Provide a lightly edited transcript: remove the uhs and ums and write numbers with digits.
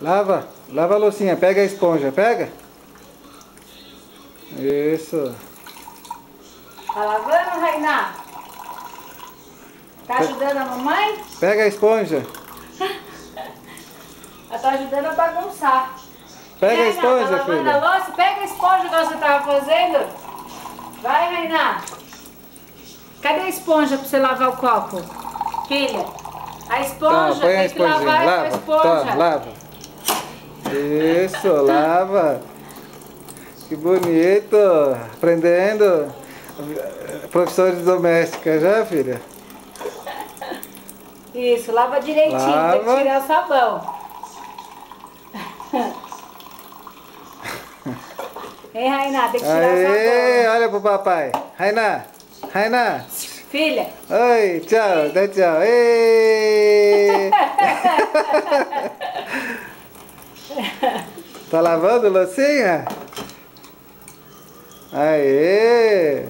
Lava, lava a loucinha, pega a esponja, pega. Isso. Tá lavando, Rainá? Tá ajudando a mamãe? Pega a esponja. Ela tá ajudando a bagunçar. Pega a Rainá, esponja, tá lavando filha. a louça? Pega a esponja que você tava fazendo. Vai, Rainá. Cadê a esponja pra você lavar o copo? Filha, a esponja Põe a tem que lavar lava. a esponja. Tá, lava. Isso, lava. Que bonito. Aprendendo. Professores domésticas, já, filha? Isso, lava direitinho, Lava. tem que tirar o sabão. Hein, Rainá, tem que tirar o Aê, sabão. olha pro papai. Rainá, Rainá. Filha. Oi, tchau, dá tchau. Ê. Tá lavando loucinha? Aê!